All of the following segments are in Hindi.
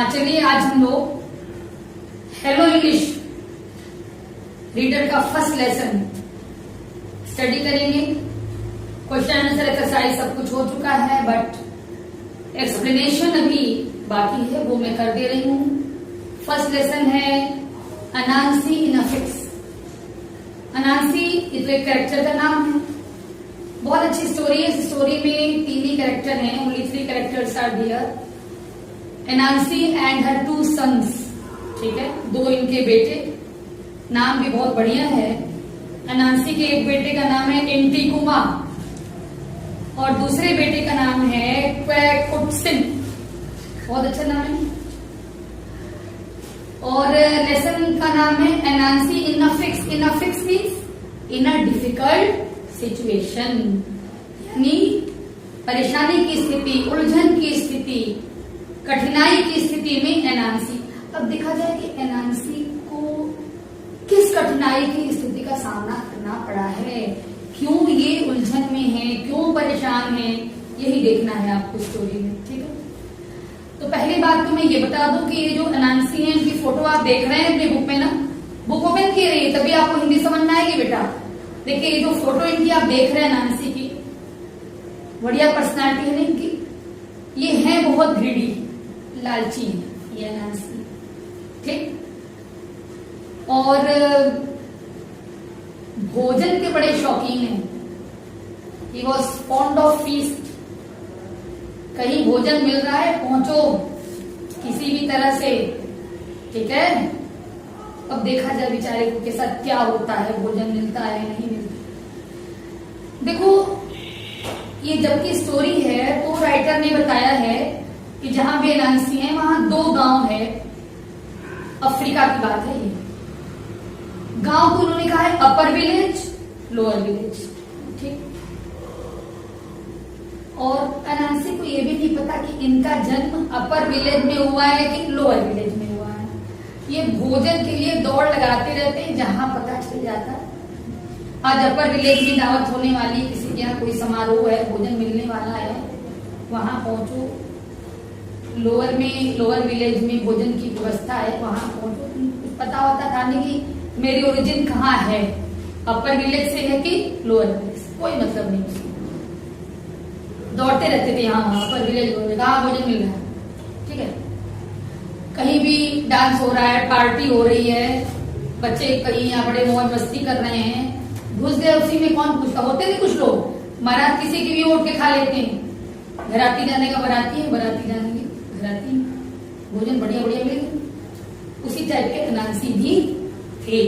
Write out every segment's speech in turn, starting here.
चलिए आज हम लोग हेलो इंग्लिश रीडर का फर्स्ट लेसन स्टडी करेंगे। क्वेश्चन आंसर एक्सरसाइज सब कुछ हो चुका है, बट एक्सप्लेनेशन अभी बाकी है, वो मैं कर दे रही हूँ। फर्स्ट लेसन है अनांसी इन अफिक्स। अनांसी ये तो एक कैरेक्टर का नाम है, बहुत अच्छी स्टोरी है। इस स्टोरी में 3 ही कैरेक्टर हैं, only 3 characters are there. Anancy and her 2 sons, ठीक है, 2 इनके बेटे। नाम भी बहुत बढ़िया है। अनांसी के एक बेटे का नाम है एंटीकुमा और दूसरे बेटे का नाम है क्वैकुटसिन, बहुत अच्छा नाम है। और लेसन का नाम है Anancy in a fix. In a fix means in a difficult situation, यानी परेशानी की स्थिति, उलझन की स्थिति, कठिनाई की स्थिति में एनांसी। अब देखा जाए कि एनांसी को किस कठिनाई की स्थिति का सामना करना पड़ा है, क्यों ये उलझन में है, क्यों परेशान है, यही देखना है आपको स्टोरी में, ठीक है। तो पहली बात तो मैं ये बता दूं कि ये जो अनांसी है इनकी फोटो आप देख रहे हैं अपने बुक में ना, बुक ओपन की रही है तभी आपको हिंदी समझ में आएगी बेटा। देखिए ये जो फोटो इनकी आप देख रहे हैं अनांसी की, बढ़िया पर्सनालिटी है इनकी। ये है बहुत ग्रीडी, लालची है ये अनांसी, ठीक। और भोजन के बड़े शौकीन हैं। He was fond of feast. कहीं भोजन मिल रहा है पहुंचो किसी भी तरह से, ठीक है। अब देखा जाए बेचारे के साथ क्या होता है, भोजन मिलता है नहीं मिलता। देखो ये जबकि स्टोरी है तो राइटर ने बताया है कि जहां भी एनांसी है वहां 2 गांव है। अफ्रीका की बात है ये। गांव को उन्होंने कहा है अपर विलेज, लोअर विलेज, ठीक। और अनांसी को ये भी नहीं पता कि इनका जन्म अपर विलेज में हुआ है कि लोअर विलेज में हुआ है। ये भोजन के लिए दौड़ लगाते रहते हैं, जहां पता चल जाता है आज अपर विलेज में दावत होने वाली, किसी के यहाँ कोई समारोह है, भोजन मिलने वाला है, वहां पहुंचो। लोअर विलेज में भोजन की व्यवस्था है, वहां पहुंचो। पता होता था नहीं कि मेरी ओरिजिन कहाँ है, अपर विलेज से है कि लोअर विलेज, कोई मतलब नहीं उसको। दौड़ते रहते थे यहाँ वहां अपर विलेज में, कहाँ भोजन मिल रहा है, ठीक है। कहीं भी डांस हो रहा है, पार्टी हो रही है, बच्चे कहीं यहाँ बड़े मौज मस्ती कर रहे हैं, घुस गए उसी में। कौन पूछता, होते नहीं कुछ लोग बारात किसी की भी उठ के खा लेते हैं। घराती जाने का बराती है, बराती जाने की घराती, भोजन बढ़िया बढ़िया मिलेगा। उसी टाइप के अनांसी भी थे।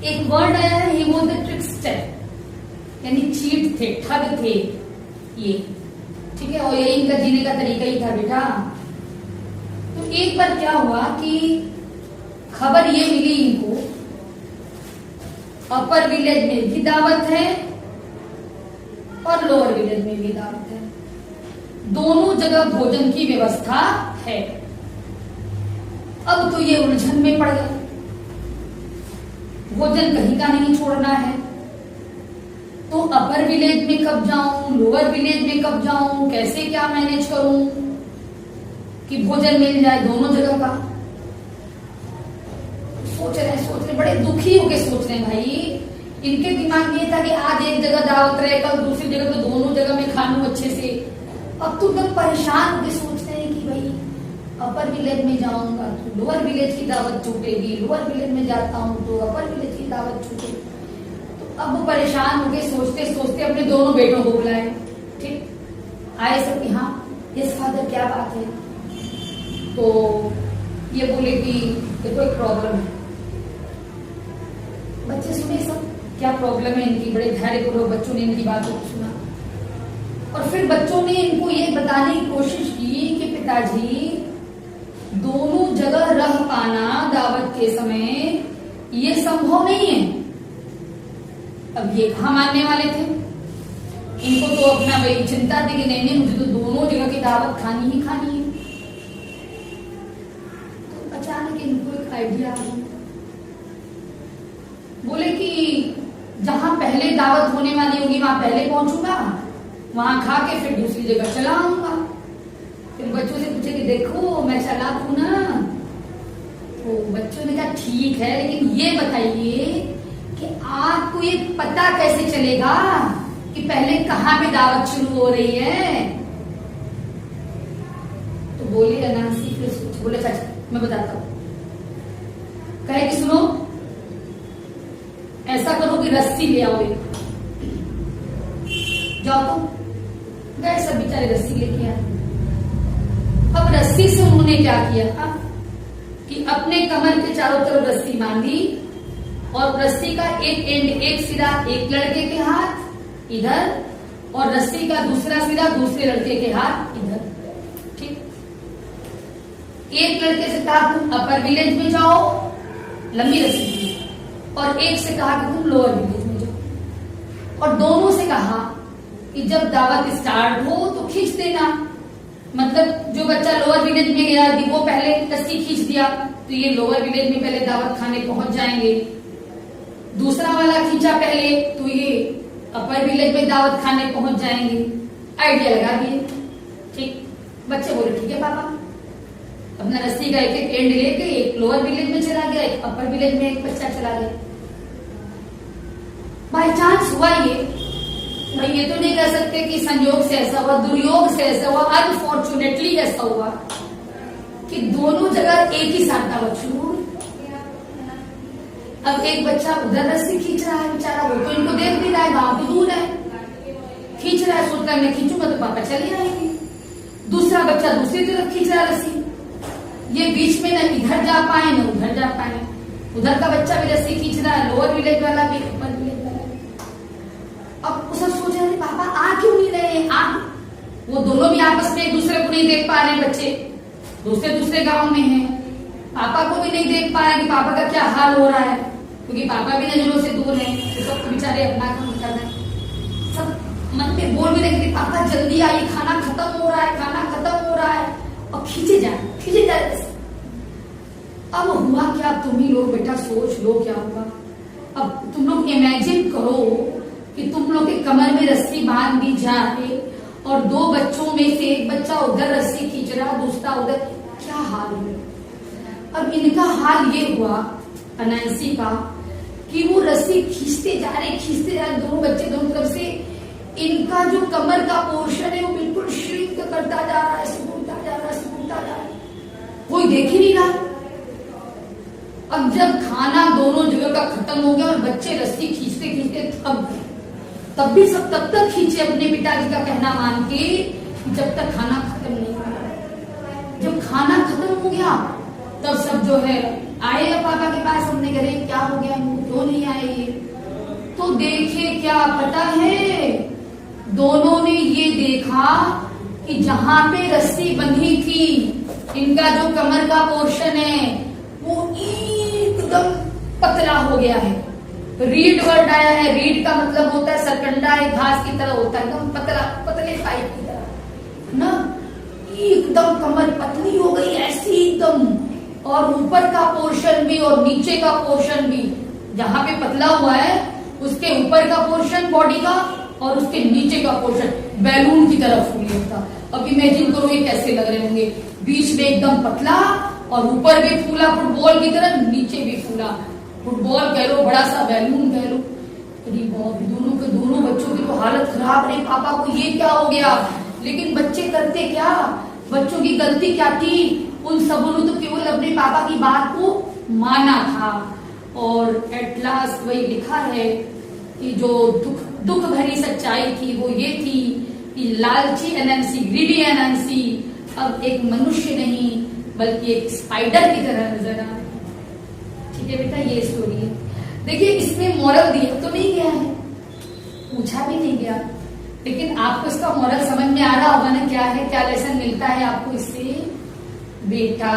एक वर्ड आया है, ही वाज द ट्रिकस्टर, यानी चीट थे, ठग थे ये, ठीक है। और यही इनका जीने का तरीका ही था बेटा। तो एक बार क्या हुआ कि खबर ये मिली इनको अपर विलेज में भी दावत है और लोअर विलेज में भी दावत है, दोनों जगह भोजन की व्यवस्था है। अब तो ये उलझन में पड़ गए, भोजन कहीं का नहीं छोड़ना है। तो अपर विलेज में कब जाऊं, लोअर विलेज में कब जाऊं, कैसे क्या मैनेज करूं कि भोजन मिल जाए दोनों जगह का। सोच रहे बड़े दुखी होके सोच रहे हैं भाई। इनके दिमाग में ये था कि आज एक जगह दावत रहे, कल दूसरी जगह, तो दोनों जगह में खा लूं अच्छे से। अब तो एकदम परेशान होके सोच रहे हैं कि भाई अपर विलेज में जाऊंगा तो लोअर विलेज की दावत छूटेगी, लोअर विलेज में जाता हूँ तो अपर विलेज की दावत छूटेगी। तो अब वो परेशान होके सोचते सोचते अपने दोनों बेटों को बुलाए, ठीक। आए सब कि हाँ यस फादर क्या बात है। तो ये बोले कि देखो एक प्रॉब्लम है। बच्चे सुने सब क्या प्रॉब्लम है इनकी, बड़े धैर्यपूर्वक बच्चों ने इनकी बातों को सुना। और फिर बच्चों ने इनको ये बताने की कोशिश की कि पिताजी दोनों जगह रह पाना दावत के समय ये संभव नहीं है। अब ये कहाँ मानने वाले थे, इनको तो अपना भाई चिंता थी कि नहीं मुझे तो दोनों जगह की दावत खानी ही खानी है। तो अचानक इनको एक आइडिया आ गया, बोले कि जहां पहले दावत होने वाली होगी वहां पहले पहुंचूंगा, वहां खा के फिर दूसरी जगह चला आऊंगा। फिर बच्चों से पूछे कि देखो मैं चालाक हूं ना। तो बच्चों ने कहा ठीक है, लेकिन ये बताइए कि आपको ये पता कैसे चलेगा कि पहले कहाँ पे दावत शुरू हो रही है। तो बोले अनांसी, फिर बोले चाचा मैं बताता हूं। कहे कि सुनो, ऐसा करो कि रस्सी ले आओ, एक जाओ। तो गए सब बेचारे रस्सी लेके आए। अब रस्सी से उन्होंने क्या किया कि अपने कमर के चारों तरफ रस्सी बांधी और रस्सी का एक एंड, एक सिरा एक लड़के के हाथ इधर और रस्सी का दूसरा सिरा दूसरे लड़के के हाथ इधर। ठीक, एक लड़के से कहा तुम अपर विलेज में जाओ, लंबी रस्सी थी, और एक से कहा कि तुम लोअर विलेज में जाओ। और दोनों से कहा कि जब दावत स्टार्ट हो तो खींच देना। मतलब जो बच्चा लोअर विलेज में गया वो पहले रस्सी खींच दिया तो ये लोअर विलेज में पहले दावत खाने पहुंच जाएंगे। दूसरा वाला खींचा पहले तो ये अपर विलेज में दावत खाने पहुंच जाएंगे। आइडिया लगा दिए। ठीक, बच्चे बोले ठीक है पापा। अपना रस्सी का एक एक एंड लेके एक लोअर विलेज में चला गया, एक अपर विलेज में एक बच्चा चला गया। बाई चांस हुआ भाई ये तो नहीं कह सकते कि संयोग से ऐसा हुआ, दुर्योग से ऐसा हुआ, अनफॉर्चुनेटली ऐसा हुआ कि दोनों जगह एक ही साथ दावत शुरू हुई। अब एक बच्चा उधर रस्सी खींच रहा है बेचारा, वो तो इनको देख नहीं रहा है, गांव तो दूर है, खींच रहा है, सोचता है मैं खींचूंगा तो पापा चले आएंगे। दूसरा बच्चा दूसरी तरफ खींच रहा है रस्सी, ये बीच में न इधर जा पाए न उधर जा पाए। उधर का बच्चा भी रस्सी खींच रहा है, लोअर विलेज वाला भी अपर विलेज वाला। अब सब सोच रहे पापा आ क्यों नहीं रहे, आ। वो दोनों भी आपस में एक दूसरे को नहीं देख पा रहे, बच्चे दूसरे दूसरे गांव में हैं, पापा को भी नहीं देख पा रहे कि पापा का क्या हाल हो रहा है, क्योंकि पापा भी नजरों से दूर हैं। तो सब बेचारे अपना काम कर रहे हैं, सब मन में बोल भी रहे पापा जल्दी आइए, खाना खत्म हो रहा है, खाना खत्म हो रहा है, और खींचे जाए। अब हुआ क्या, तुम ही लोग बेटा सोच लो क्या हुआ। अब तुम लोग इमेजिन करो कि तुम लोग के कमर में रस्सी बांध दी जाए और दो बच्चों में से एक बच्चा उधर रस्सी खींच रहा, दूसरा उधर, क्या हाल हुआ। अब इनका हाल ये हुआ अनैंसी का कि वो रस्सी खींचते जा रहे, दोनों बच्चे दोनों तरफ से, इनका जो कमर का पोर्शन है वो बिल्कुल श्रिंक करता जा रहा है, सिकुड़ता जा रहा है, कोई देख ही नहीं रहा। अब जब खाना दोनों जगह का खत्म हो गया और बच्चे रस्सी खींचते खींचते थक गए, तब भी सब तब तक खींचे अपने पिताजी का कहना मान के जब तक खाना खत्म नहीं हुआ। जब खाना खत्म हो गया तब सब जो है आए पापा के पास, हमने कहे क्या हो गया, क्यों नहीं आए ये। तो देखे क्या पता है, दोनों ने ये देखा कि जहां पे रस्सी बंधी थी, इनका जो कमर का पोर्शन है वो एकदम पतला हो गया है। रीड वर्ड आया है, रीड का मतलब होता है सरकंडा, है घास की तरह होता है, एकदम पतला, पतले पाइप की तरह ना, एकदम कमर पतली हो गई ऐसी एकदम। और ऊपर का पोर्शन भी और नीचे का पोर्शन भी, जहां पे पतला हुआ है उसके ऊपर का पोर्शन बॉडी का और उसके नीचे का पोर्शन बैलून की तरह फूल होता। अब इमेजिन करो ये कैसे लग रहे होंगे, बीच में एकदम पतला और ऊपर भी फूला फुटबॉल की तरह, नीचे भी फूला, फुटबॉल कह लो, बड़ा सा बैलून कह लो। दोनों बच्चों की तो हालत खराब रही, पापा को ये क्या हो गया। लेकिन बच्चे करते क्या, बच्चों की गलती क्या थी, उन सबों ने तो केवल अपने पापा की बात को माना था। और एट लास्ट वही लिखा है कि जो दुख भरी सच्चाई थी वो ये थी कि लालची एनएनसी, ग्रीडी एनएनसी अब एक मनुष्य नहीं बल्कि एक स्पाइडर की तरह नजर आ। ठीक है बेटा, ये स्टोरी है। देखिए इसमें मॉरल दिया तो नहीं गया है, पूछा भी नहीं गया, लेकिन आपको इसका मॉरल समझ में आ रहा होगा ना, क्या है, क्या लेसन मिलता है आपको इससे। बेटा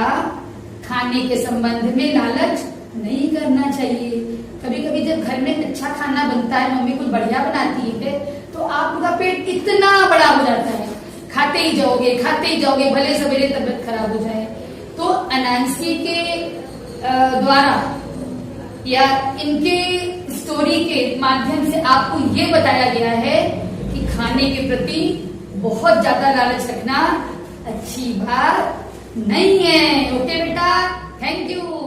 खाने के संबंध में लालच नहीं करना चाहिए। कभी कभी जब घर में अच्छा खाना बनता है, मम्मी कुछ बढ़िया बनाती है, तो आपका पेट इतना बड़ा हो जाता है, खाते ही जाओगे, भले सवेरे तबीयत खराब हो जाए। तो अनांसी के द्वारा या इनके स्टोरी के माध्यम से आपको ये बताया गया है कि खाने के प्रति बहुत ज्यादा लालच रखना अच्छी बात नहीं है। ओके बेटा, थैंक यू।